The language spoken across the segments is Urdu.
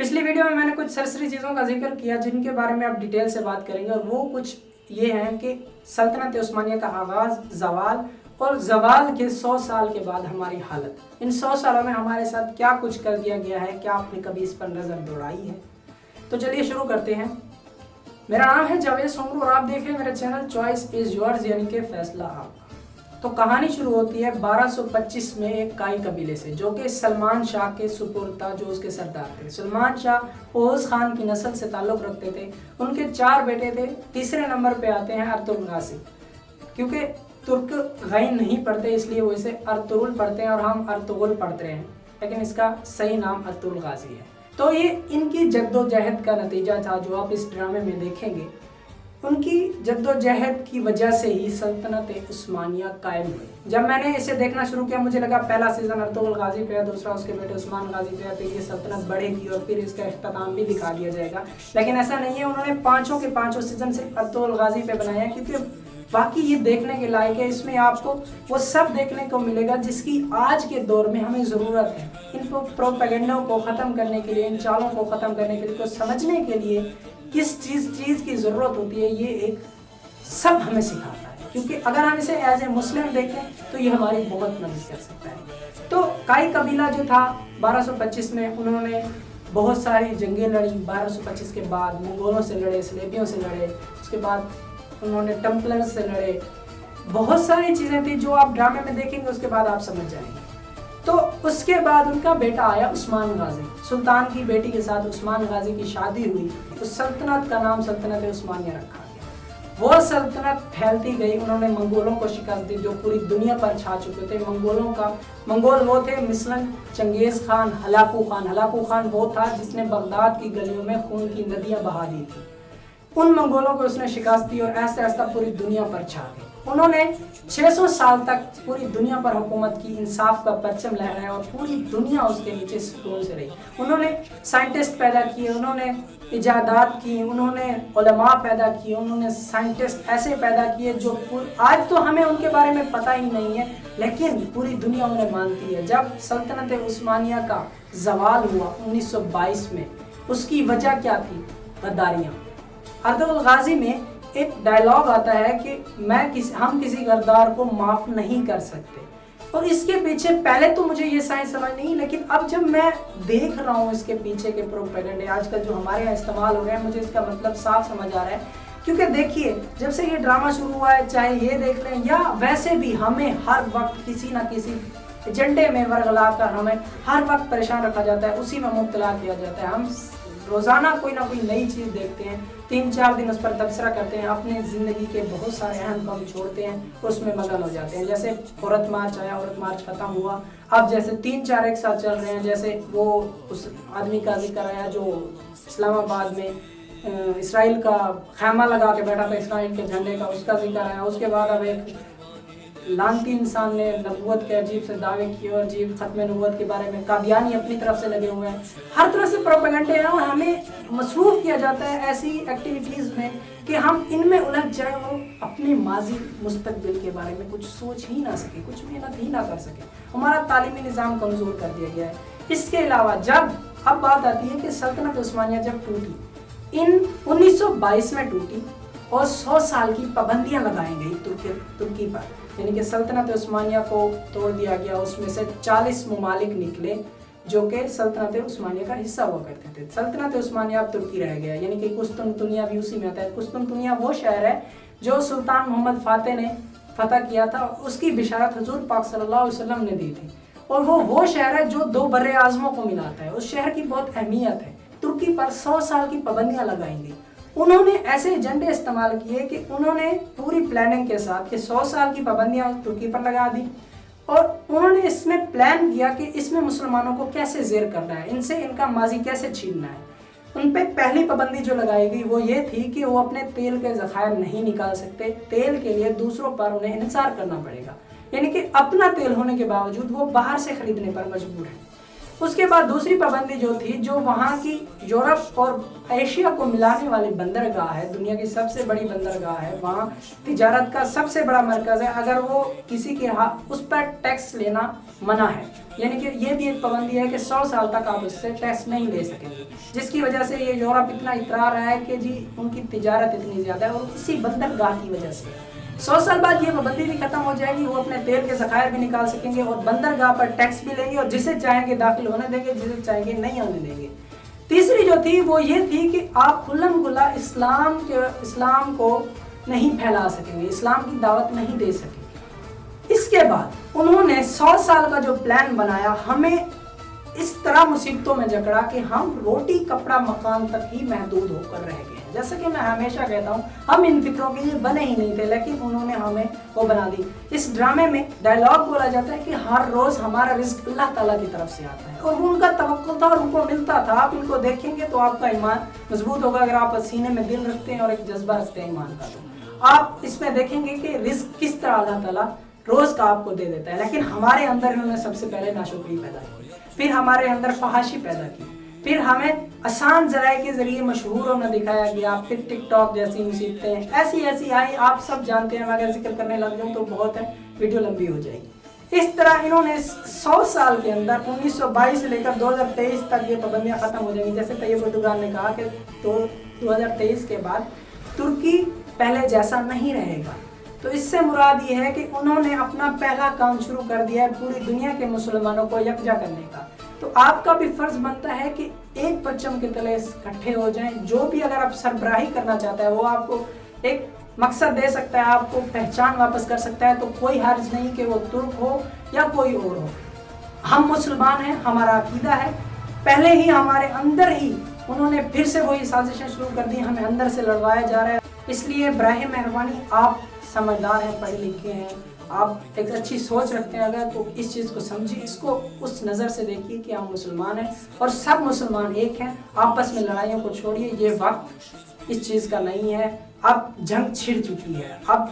پچھلی ویڈیو میں نے کچھ سرسری چیزوں کا ذکر کیا جن کے بارے میں اب ڈیٹیل سے بات کریں گے، اور وہ کچھ یہ ہیں کہ سلطنت عثمانیہ کا آغاز، زوال اور زوال کے 100 سال کے بعد ہماری حالت۔ ان 100 سالوں میں ہمارے ساتھ کیا کچھ کر دیا گیا ہے، کیا آپ نے کبھی اس پر نظر دوڑائی ہے؟ تو چلیے شروع کرتے ہیں۔ میرا نام ہے جاوید سومرو اور آپ دیکھ رہے ہیں میرا چینل چوائس از یورز، یعنی کہ فیصلہ آپ کا۔ تو کہانی شروع ہوتی ہے 1225 میں ایک کائی قبیلے سے، جو کہ سلمان شاہ کے سپرد تھا، جو اس کے سردار تھے۔ سلمان شاہ اوس خان کی نسل سے تعلق رکھتے تھے۔ ان کے 4 بیٹے تھے۔ تیسرے نمبر پہ آتے ہیں ارطغرل غازی۔ کیونکہ ترک غین نہیں پڑھتے اس لیے وہ اسے ارطغرل پڑھتے ہیں اور ہم ارطغرل پڑھتے ہیں، لیکن اس کا صحیح نام ارطغرل غازی ہے۔ تو یہ ان کی جد و جہد کا نتیجہ تھا جو آپ اس ڈرامے میں دیکھیں گے۔ ان کی جد و جہد کی وجہ سے ہی سلطنت عثمانیہ قائم ہوئی۔ جب میں نے اسے دیکھنا شروع کیا مجھے لگا پہلا سیزن ارطغرل غازی پہ ہے، دوسرا اس کے بیٹے عثمان غازی پہ ہے، تو یہ سلطنت بڑھے گی اور پھر اس کا اختتام بھی دکھا دیا جائے گا، لیکن ایسا نہیں ہے۔ انہوں نے 5 کے 5 سیزن صرف ارطغرل غازی پہ بنایا ہے، کیونکہ واقعی یہ دیکھنے کے لائق ہے۔ اس میں آپ کو وہ سب دیکھنے کو ملے گا جس کی آج کے دور میں ہمیں ضرورت ہے۔ ان پروپیگنڈوں کو ختم کرنے کے لیے، ان چالوں کو ختم کرنے کے لیے، کو سمجھنے کے لیے کس چیز کی ضرورت ہوتی ہے، یہ ایک سب ہمیں سکھاتا ہے۔ کیونکہ اگر ہم اسے ایز اے مسلم دیکھیں تو یہ ہماری بہت مدد کر سکتا ہے۔ تو کائی قبیلہ جو تھا 1225 میں انہوں نے بہت ساری جنگیں لڑی۔ 1225 کے بعد منگولوں سے لڑے، سلیبیوں سے لڑے، اس کے بعد انہوں نے ٹمپلرز سے لڑے۔ بہت ساری چیزیں تھیں جو آپ ڈرامے میں دیکھیں گے، اس کے بعد آپ سمجھ جائیں گے۔ تو اس کے بعد ان کا بیٹا آیا عثمان غازی۔ سلطان کی بیٹی کے ساتھ عثمان غازی کی شادی ہوئی، اس سلطنت کا نام سلطنت عثمانیہ رکھا گیا۔ وہ سلطنت پھیلتی گئی، انہوں نے منگولوں کو شکست دی جو پوری دنیا پر چھا چکے تھے۔ منگول وہ تھے مثلاً Genghis Khan, Hulagu Khan. Hulagu Khan وہ تھا جس نے بغداد کی گلیوں میں خون کی ندیاں بہا دی تھی۔ ان منگولوں کو اس نے شکست دی اور ایسے ایسا پوری دنیا پر چھا گئے۔ انہوں نے 600 سال تک پوری دنیا پر حکومت کی، انصاف کا پرچم لہرایا اور پوری دنیا اس کے نیچے سکون سے رہی۔ انہوں نے سائنٹسٹ پیدا کیے، انہوں نے ایجادات کی، انہوں نے علماء پیدا کیے، انہوں نے سائنٹسٹ ایسے پیدا کیے جو آج تو ہمیں ان کے بارے میں پتہ ہی نہیں ہے، لیکن پوری دنیا انہیں مانتی ہے۔ جب سلطنت عثمانیہ کا زوال ہوا 1922 میں، اس کی وجہ کیا تھی؟ غداریاں۔ ارطغرل غازی میں ایک ڈائلاگ آتا ہے کہ ہم کسی غدار کو معاف نہیں کر سکتے، اور اس کے پیچھے پہلے تو مجھے یہ سائنس سمجھ نہیں، لیکن اب جب میں دیکھ رہا ہوں اس کے پیچھے کے پروپیگنڈے آج کل جو ہمارے یہاں استعمال ہو رہے ہیں، مجھے اس کا مطلب صاف سمجھ آ رہا ہے۔ کیونکہ دیکھیے جب سے یہ ڈرامہ شروع ہوا ہے، چاہے یہ دیکھ لیں یا ویسے بھی ہمیں ہر وقت کسی نہ کسی ایجنڈے میں ورگلا کر ہمیں ہر وقت پریشان رکھا جاتا ہے، اسی میں مبتلا کیا جاتا ہے۔ ہم روزانہ کوئی نہ کوئی نئی چیز دیکھتے ہیں، 3-4 دن اس پر تبصرہ کرتے ہیں، اپنے زندگی کے بہت سارے اہم کام چھوڑتے ہیں، اس میں مگن ہو جاتے ہیں۔ جیسے عورت مارچ آیا، عورت مارچ ختم ہوا، اب جیسے 3-4 ایک ساتھ چل رہے ہیں۔ جیسے وہ اس آدمی کا ذکر آیا جو اسلام آباد میں اسرائیل کا خیمہ لگا کے بیٹھا تھا، اسرائیل کے جھنڈے کا، اس کا ذکر آیا۔ اس کے بعد اب ایک لانتی انسان نے نبوت کے عجیب سے دعوے کیے اور عجیب ختم نبوت کے بارے میں قادیانی اپنی طرف سے لگے ہوئے ہیں۔ ہر طرح سے پروپیگنڈے ہیں اور ہمیں مصروف کیا جاتا ہے ایسی ایکٹیویٹیز میں کہ ہم ان میں الجھ جائیں اور اپنے ماضی مستقبل کے بارے میں کچھ سوچ ہی نہ سکے، کچھ محنت ہی نہ کر سکے۔ ہمارا تعلیمی نظام کمزور کر دیا گیا ہے۔ اس کے علاوہ اب بات آتی ہے کہ سلطنت عثمانیہ جب ٹوٹی، 1922 میں ٹوٹی اور 100 سال کی پابندیاں لگائی گئی ترکی پر، یعنی کہ سلطنت عثمانیہ کو توڑ دیا گیا۔ اس میں سے 40 ممالک نکلے جو کہ سلطنت عثمانیہ کا حصہ ہوا کرتے تھے۔ سلطنت عثمانیہ اب ترکی رہ گیا، یعنی کہ قسطنطنیہ بھی اسی میں آتا ہے۔ قسطنطنیہ وہ شہر ہے جو سلطان محمد فاتح نے فتح کیا تھا، اس کی بشارت حضور پاک صلی اللہ علیہ وسلم نے دی تھی، اور وہ شہر ہے جو 2 بر اعظموں کو ملاتا ہے۔ اس شہر کی بہت اہمیت ہے۔ ترکی پر 100 سال کی پابندیاں لگائیں گی۔ انہوں نے ایسے ایجنڈے استعمال کیے کہ انہوں نے پوری پلاننگ کے ساتھ کہ 100 سال کی پابندیاں ترکی پر لگا دی، اور انہوں نے اس میں پلان کیا کہ اس میں مسلمانوں کو کیسے زیر کرنا ہے، ان سے ان کا ماضی کیسے چھیننا ہے۔ ان پہ پہلی پابندی جو لگائی گئی وہ یہ تھی کہ وہ اپنے تیل کے ذخائر نہیں نکال سکتے، تیل کے لیے دوسروں پر انہیں انحصار کرنا پڑے گا، یعنی کہ اپنا تیل ہونے کے باوجود وہ باہر سے خریدنے پر مجبور ہیں۔ اس کے بعد دوسری پابندی جو تھی، جو وہاں کی یورپ اور ایشیا کو ملانے والی بندرگاہ ہے، دنیا کی سب سے بڑی بندرگاہ ہے، وہاں تجارت کا سب سے بڑا مرکز ہے، اگر وہ کسی کے اس پر ٹیکس لینا منع ہے، یعنی کہ یہ بھی ایک پابندی ہے کہ 100 سال تک آپ اس سے ٹیکس نہیں لے سکیں گے، جس کی وجہ سے یہ یورپ اتنا اترا رہا ہے کہ جی ان کی تجارت اتنی زیادہ ہے، اور اسی بندرگاہ کی وجہ سے 100 سال بعد یہ پابندی بھی ختم ہو جائے گی، وہ اپنے تیل کے ذخائر بھی نکال سکیں گے اور بندرگاہ پر ٹیکس بھی لیں گے، اور جسے چاہیں گے داخل ہونے دیں گے، جسے چاہیں گے نہیں ہونے دیں گے۔ تیسری جو تھی وہ یہ تھی کہ آپ کھلم کھلا اسلام کو نہیں پھیلا سکیں گے، اسلام کی دعوت نہیں دے سکیں گے۔ اس کے بعد انہوں نے 100 سال کا جو پلان بنایا، ہمیں اس طرح مصیبتوں میں جکڑا کہ ہم روٹی کپڑا مکان تک ہی محدود ہو کر رہ گئے ہیں۔ جیسا کہ میں ہمیشہ کہتا ہوں، ہم ان فکروں کے لیے بنے ہی نہیں تھے، لیکن انہوں نے ہمیں وہ بنا دی۔ اس ڈرامے میں ڈائلاگ بولا جاتا ہے کہ ہر روز ہمارا رزق اللہ تعالیٰ کی طرف سے آتا ہے، اور وہ ان کا توقع تھا اور ان کو ملتا تھا۔ آپ ان کو دیکھیں گے تو آپ کا ایمان مضبوط ہوگا، اگر آپ سینے میں دل رکھتے ہیں اور ایک جذبہ رکھتے ہیں ایمان کا، تو آپ اس میں دیکھیں گے کہ رزق کس طرح اللہ تعالیٰ روز کا آپ کو دے دیتا ہے۔ لیکن ہمارے اندر انہوں نے سب سے پہلے ناشکری پیدا کی، پھر ہمارے اندر فحاشی پیدا کی، پھر ہمیں آسان ذرائع کے ذریعے مشہور ہونا دکھایا گیا، پھر ٹک ٹاک جیسی مصیبتیں ایسی آئی، آپ سب جانتے ہیں، میں اگر ذکر کرنے لگ جاؤں تو بہت ہے، ویڈیو لمبی ہو جائے گی۔ اس طرح انہوں نے 100 سال کے اندر 1922 سے لے کر 2023 تک یہ پابندیاں ختم ہو جائیں گی۔ جیسے طیب اردوغان نے کہا کہ 2023 کے بعد ترکی پہلے جیسا نہیں رہے گا، تو اس سے مراد یہ ہے کہ انہوں نے اپنا پہلا کام شروع کر دیا ہے پوری دنیا کے مسلمانوں کو یکجا کرنے کا۔ تو آپ کا بھی فرض بنتا ہے کہ ایک پرچم کے تلے اکٹھے ہو جائیں۔ جو بھی اگر آپ سربراہی کرنا چاہتا ہے وہ آپ کو ایک مقصد دے سکتا ہے، آپ کو پہچان واپس کر سکتا ہے، تو کوئی حرج نہیں کہ وہ ترک ہو یا کوئی اور ہو۔ ہم مسلمان ہیں، ہمارا عقیدہ ہے، پہلے ہی ہمارے اندر ہی انہوں نے پھر سے وہی سازشیں شروع کر دی، ہمیں اندر سے لڑوایا جا رہا ہے۔ اس لیے براہ مہربانی آپ سمجھدار ہیں، پڑھے لکھے ہیں، آپ ایک اچھی سوچ رکھتے ہیں اگر، تو اس چیز کو سمجھیے، اس کو اس نظر سے دیکھیے کہ ہم مسلمان ہیں اور سب مسلمان ایک ہیں۔ آپس میں لڑائیوں کو چھوڑیے، یہ وقت اس چیز کا نہیں ہے، اب جنگ چھڑ چکی ہے۔ اب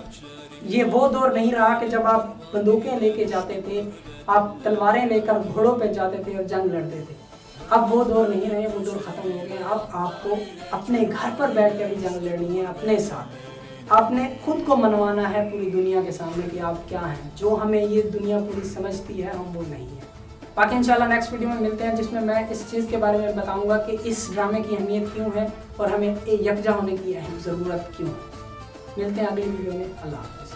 یہ وہ دور نہیں رہا کہ جب آپ بندوقیں لے کے جاتے تھے، آپ تلواریں لے کر گھوڑوں پہ جاتے تھے اور جنگ لڑتے تھے۔ اب وہ دور نہیں رہے، وہ دور ختم ہو گئے۔ اب آپ کو اپنے گھر پر بیٹھ کر ہی جنگ لڑنی ہے، اپنے ساتھ۔ آپ نے خود کو منوانا ہے پوری دنیا کے سامنے کہ آپ کیا ہیں، جو ہمیں یہ دنیا پوری سمجھتی ہے ہم وہ نہیں ہیں۔ باقی انشاءاللہ نیکسٹ ویڈیو میں ملتے ہیں، جس میں اس چیز کے بارے میں بتاؤں گا کہ اس ڈرامے کی اہمیت کیوں ہے اور ہمیں یکجا ہونے کی ضرورت کیوں ہے۔ ملتے ہیں اگلی ویڈیو میں، اللہ حافظ۔